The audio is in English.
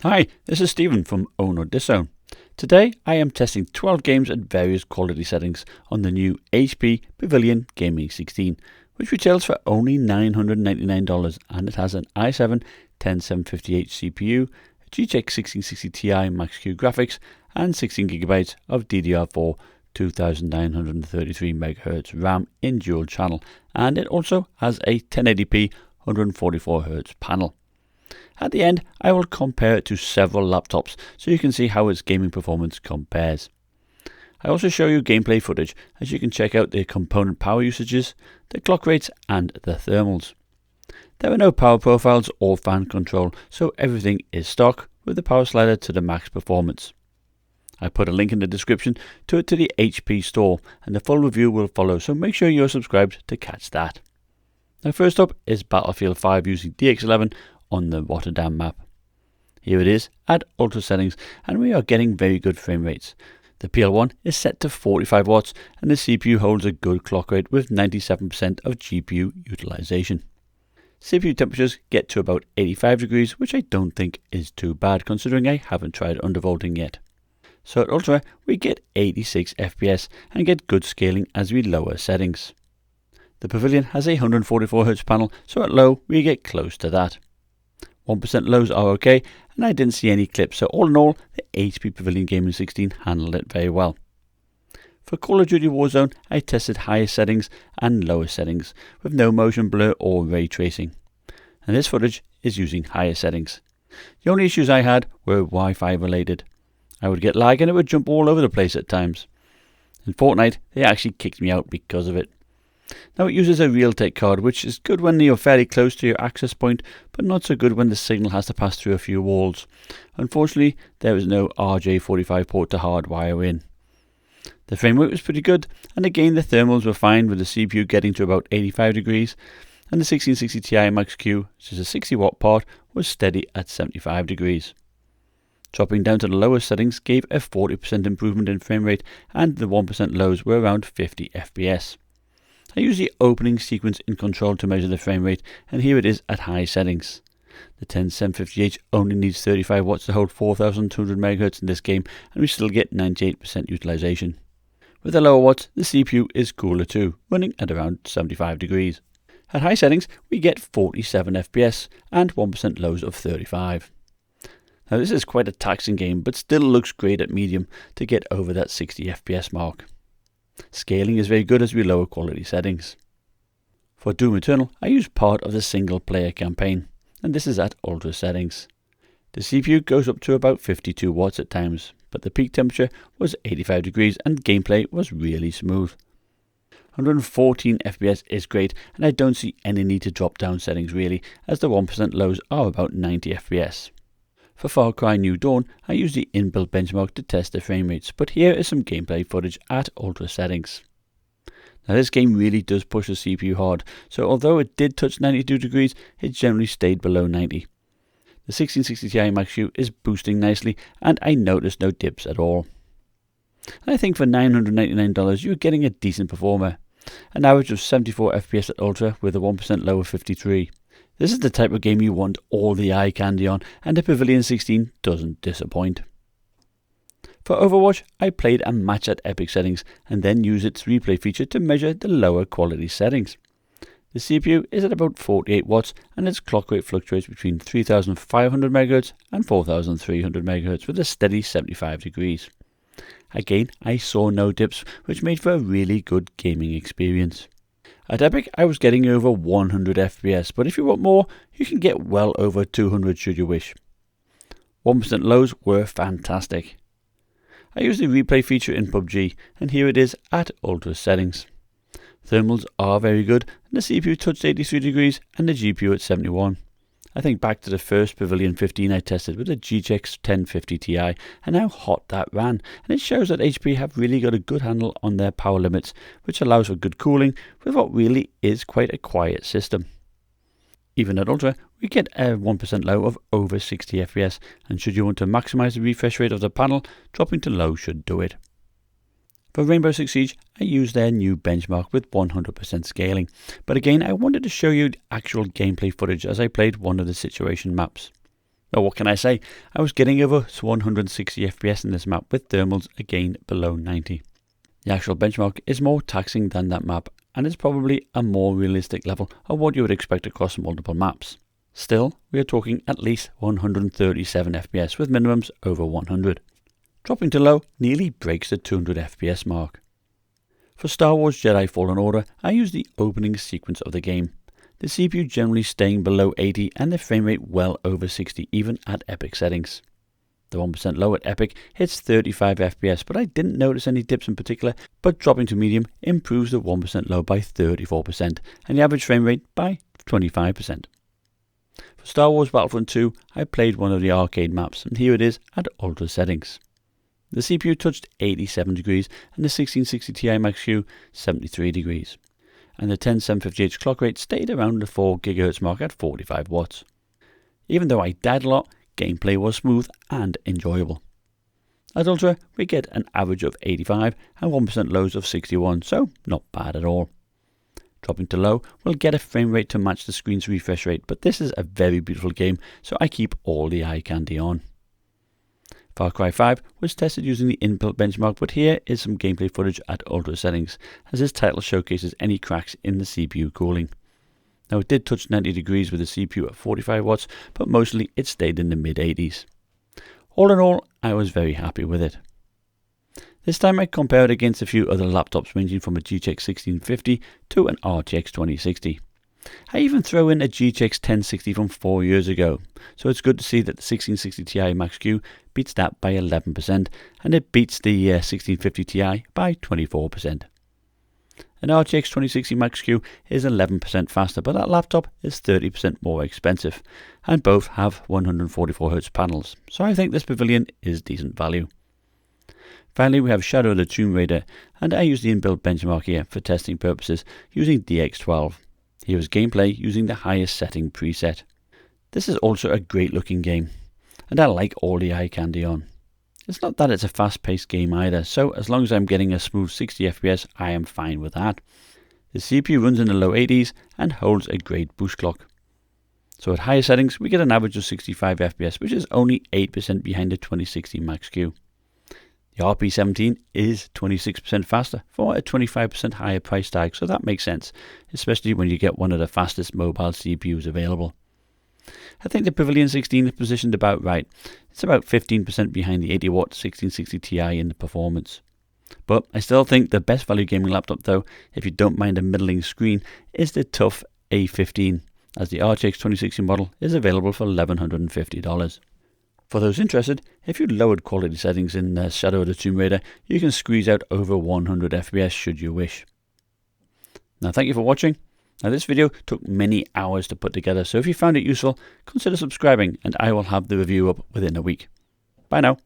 Hi, this is Stephen from Own or Disown. Today I am testing 12 games at various quality settings on the new HP Pavilion Gaming 16, which retails for only $999, and it has an i7-10758 CPU, a GTX 1660 Ti Max-Q graphics, and 16GB of DDR4 2933 Mhz RAM in dual channel, and it also has a 1080p 144Hz panel. At the end, I will compare it to several laptops so you can see how its gaming performance compares. I also show you gameplay footage as you can check out the component power usages, the clock rates and the thermals. There are no power profiles or fan control, so everything is stock with the power slider to the max performance. I put a link in the description to the HP store, and the full review will follow, so make sure you're subscribed to catch that. Now first up is Battlefield 5 using DX11 on the Rotterdam map. Here it is at ultra settings, and we are getting very good frame rates. The PL1 is set to 45 watts and the CPU holds a good clock rate with 97% of GPU utilization. CPU temperatures get to about 85 degrees, which I don't think is too bad considering I haven't tried undervolting yet. So at ultra we get 86 FPS and get good scaling as we lower settings. The Pavilion has a 144Hz panel, so at low we get close to that. 1% lows are okay, and I didn't see any clips, so all in all, the HP Pavilion Gaming 16 handled it very well. For Call of Duty Warzone, I tested higher settings and lower settings, with no motion blur or ray tracing. And this footage is using higher settings. The only issues I had were Wi-Fi related. I would get lag and it would jump all over the place at times. In Fortnite, they actually kicked me out because of it. Now it uses a Realtek card, which is good when you're fairly close to your access point, but not so good when the signal has to pass through a few walls. Unfortunately, there is no RJ45 port to hardwire in. The frame rate was pretty good, and again the thermals were fine with the CPU getting to about 85 degrees, and the 1660 Ti Max-Q, which is a 60 watt part, was steady at 75 degrees. Dropping down to the lower settings gave a 40% improvement in frame rate, and the 1% lows were around 50 FPS. I use the opening sequence in control to measure the frame rate, and here it is at high settings. The 10758 only needs 35 watts to hold 4200 MHz in this game, and we still get 98% utilization. With the lower watts, the CPU is cooler too, running at around 75 degrees. At high settings, we get 47 FPS and 1% lows of 35. Now this is quite a taxing game, but still looks great at medium to get over that 60 FPS mark. Scaling is very good as we lower quality settings. For Doom Eternal, I use part of the single player campaign, and this is at ultra settings. The CPU goes up to about 52 watts at times, but the peak temperature was 85 degrees and gameplay was really smooth. 114 FPS is great, and I don't see any need to drop down settings really, as the 1% lows are about 90 FPS. For Far Cry New Dawn, I use the inbuilt benchmark to test the frame rates, but here is some gameplay footage at ultra settings. Now this game really does push the CPU hard, so although it did touch 92 degrees, it generally stayed below 90. The 1660 Ti Max-Q is boosting nicely, and I noticed no dips at all. And I think for $999 you're getting a decent performer. An average of 74 FPS at ultra with a 1% low of 53. This is the type of game you want all the eye candy on, and the Pavilion 16 doesn't disappoint. For Overwatch, I played a match at epic settings and then used its replay feature to measure the lower quality settings. The CPU is at about 48 watts and its clock rate fluctuates between 3500 MHz and 4300 MHz with a steady 75 degrees. Again, I saw no dips, which made for a really good gaming experience. At Epic, I was getting over 100 FPS, but if you want more, you can get well over 200 should you wish. 1% lows were fantastic. I used the replay feature in PUBG, and here it is at ultra settings. Thermals are very good, and the CPU touched 83 degrees and the GPU at 71. I think back to the first Pavilion 15 I tested with a GTX 1050 Ti and how hot that ran, and it shows that HP have really got a good handle on their power limits, which allows for good cooling with what really is quite a quiet system. Even at ultra, we get a 1% low of over 60 FPS, and should you want to maximise the refresh rate of the panel, dropping to low should do it. For Rainbow Six Siege, I used their new benchmark with 100% scaling, but again I wanted to show you the actual gameplay footage as I played one of the situation maps. Well, what can I say? I was getting over 160 FPS in this map with thermals again below 90. The actual benchmark is more taxing than that map, and is probably a more realistic level of what you would expect across multiple maps. Still, we are talking at least 137 FPS with minimums over 100. Dropping to low nearly breaks the 200 FPS mark. For Star Wars Jedi Fallen Order, I use the opening sequence of the game. The CPU generally staying below 80 and the frame rate well over 60 even at epic settings. The 1% low at epic hits 35 FPS, but I didn't notice any dips in particular, but dropping to medium improves the 1% low by 34% and the average frame rate by 25%. For Star Wars Battlefront 2, I played one of the arcade maps, and here it is at ultra settings. The CPU touched 87 degrees and the 1660 Ti Max-Q 73 degrees. And the 10750H clock rate stayed around the 4 GHz mark at 45 watts. Even though I died a lot, gameplay was smooth and enjoyable. At Ultra, we get an average of 85 and 1% lows of 61, so not bad at all. Dropping to low, we'll get a frame rate to match the screen's refresh rate, but this is a very beautiful game, so I keep all the eye candy on. Far Cry 5 was tested using the inbuilt benchmark, but here is some gameplay footage at ultra settings, as this title showcases any cracks in the CPU cooling. Now it did touch 90 degrees with the CPU at 45 watts, but mostly it stayed in the mid 80s. All in all, I was very happy with it. This time I compared it against a few other laptops ranging from a GTX 1650 to an RTX 2060. I even throw in a GTX 1060 from 4 years ago, so it's good to see that the 1660 Ti Max-Q beats that by 11% and it beats the 1650 Ti by 24%. An RTX 2060 Max-Q is 11% faster, but that laptop is 30% more expensive, and both have 144Hz panels, so I think this Pavilion is decent value. Finally, we have Shadow of the Tomb Raider, and I use the inbuilt benchmark here for testing purposes using DX12. Here is gameplay using the highest setting preset. This is also a great looking game, and I like all the eye candy on. It's not that it's a fast paced game either, so as long as I'm getting a smooth 60 FPS, I am fine with that. The CPU runs in the low 80s and holds a great boost clock. So at higher settings, we get an average of 65 FPS, which is only 8% behind the 2060 Max-Q. The RP17 is 26% faster for a 25% higher price tag, so that makes sense, especially when you get one of the fastest mobile CPUs available. I think the Pavilion 16 is positioned about right. It's about 15% behind the 80-watt 1660 Ti in the performance. But I still think the best value gaming laptop though, if you don't mind a middling screen, is the TUF A15, as the RTX 2060 model is available for $1,150. For those interested, if you lowered quality settings in Shadow of the Tomb Raider, you can squeeze out over 100 FPS should you wish. Now thank you for watching. Now this video took many hours to put together, so if you found it useful, consider subscribing and I will have the review up within a week. Bye now.